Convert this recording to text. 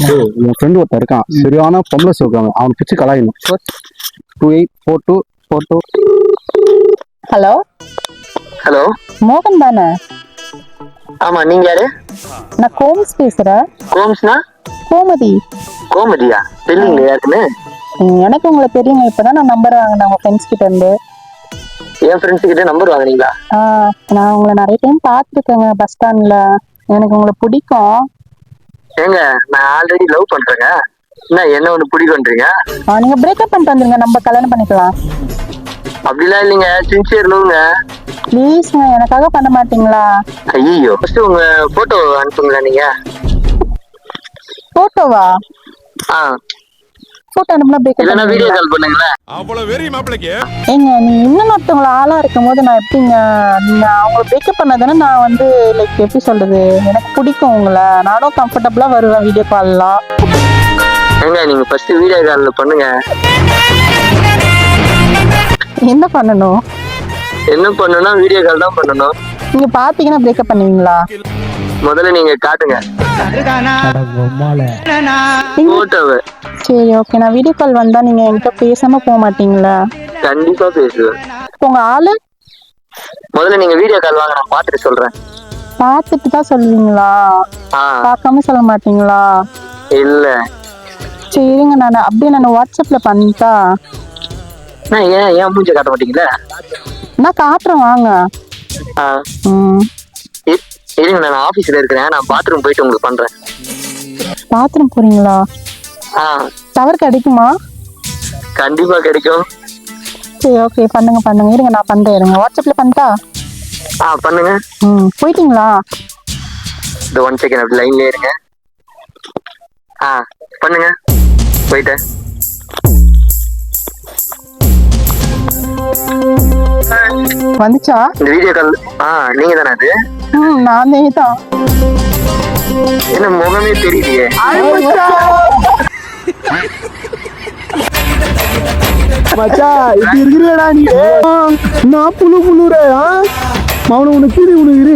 என் friend ஒருத்தன் இருக்கான், சரியான பொம்பளை சோக்காங்க, அவனை பிச்சு கலாயணும். 284242. ஹலோ ஹலோ, மோகன் தானே? ஆமா, நீங்க யாரு? நான் கோம்ஸ் பேசுறேன். கோம்ஸ்னா? கோமதி. கோமதியா? தெரியல யாருக்குன்னு. எனக்கு உங்களை தெரியுங்க. இப்பதான் நான் நம்பர் வாங்கினேன் உங்க ஃப்ரெண்ட்ஸ் கிட்ட இருந்து. என் ஃப்ரெண்ட்ஸ் கிட்ட நம்பர் வாங்குனீங்களா? நான் உங்களை நிறைய டைம் பார்த்துருக்கேங்க பஸ் ஸ்டாண்ட்ல. எனக்கு உங்களை பிடிக்கும். ஏங்க, நான் ஆல்ரெடி லவ் பண்றேங்க. என்ன ஒண்ணு பிடிக்கும்ன்றீங்க? நீங்க பிரேக்கப் பண்ணிட்டு வந்துருங்க, நம்ம கல்யாணம் பண்ணிக்கலாம். அப்படிலாம் இல்லைங்க, சின்சியர் லவ்ங்க. ப்ளீஸ்ங்க, எனக்காக பண்ண மாட்டீங்களா? ஐயோ, ஃபர்ஸ்ட் உங்க போட்டோ அனுப்புங்களா நீங்க. போட்டோவா? போட்டோ அனுப்புனா பிரேக்கப் இல்லனா வீடியோ கால் பண்ணுங்களே. அவ்வளவு வெறி மாப்பிளைக்கு. ஏங்க, நீங்க இன்னும் ஒருத்தவங்கள ஆளா இருக்கும் போது நான் எப்படிங்க அவங்களை பிரேக்கப் பண்ணதானே நான் வந்து லைக் எப்படி சொல்றது, எனக்கு பிடிக்கும் உங்களை, நானும் கம்ஃபர்டபுளா வருவேன் வீடியோ கால்லாம். ஏங்க, நீங்க ஃபர்ஸ்ட் வீடியோ கால்ல பண்ணுங்க. என்ன பண்ணணும்? என்ன பண்ணணும்னா வீடியோ கால் தான் பண்ணணும். நீங்க பாத்தீங்கன்னா பிரேக்கப் பண்ணுவீங்களா? முதல்ல நீங்க காட்டுங்க போட்டோவை. சரி, ஓகே. நான் வீடியோ கால் வந்தா நீங்க என்கிட்ட பேசாம போக மாட்டீங்களா? கண்டிப்பா பேசுவேன். உங்க ஆளு முதல்ல நீங்க வீடியோ கால் வாங்க, நான் பார்த்துட்டு சொல்றேன். பார்த்துட்டு தான் சொல்லுவீங்களா? பார்க்காம சொல்ல மாட்டீங்களா? இல்ல. சரிங்க, நான் அப்படியே நான் வாட்ஸ்அப்ல பண்ணிட்டா. ஏன் மூஞ்ச காட்ட மாட்டீங்களா? நான் காட்டுறேன், வாங்க. இருங்க, நான் ஆபீஸ்ல இருக்கிறேன், நான் பாத்ரூம் போயிட்டு உங்களுக்கு பண்றேன். பாத்ரூம் போறீங்களா? டவர் கிடைக்குமா? கண்டிப்பா கிடைக்கும். சரி, ஓகே, பண்ணுங்க. இருங்க, நான் பண்றேன். இருங்க, வாட்ஸ்அப்ல பண்ணிட்டா. பண்ணுங்க. போயிட்டீங்களா? இந்த 1 செகண்ட் அப்படி லைன்லயே இருங்க. பண்ணுங்க. போயிட்டேன். வந்துச்சா இந்த வீடியோ கால்? நீங்க தானே அது? நானே தான். என்ன முகமே தெரியலையே. மச்சா, இப்படி இருக்கிறடா நீ. நான் புழுற மௌன உனக்கு இரு.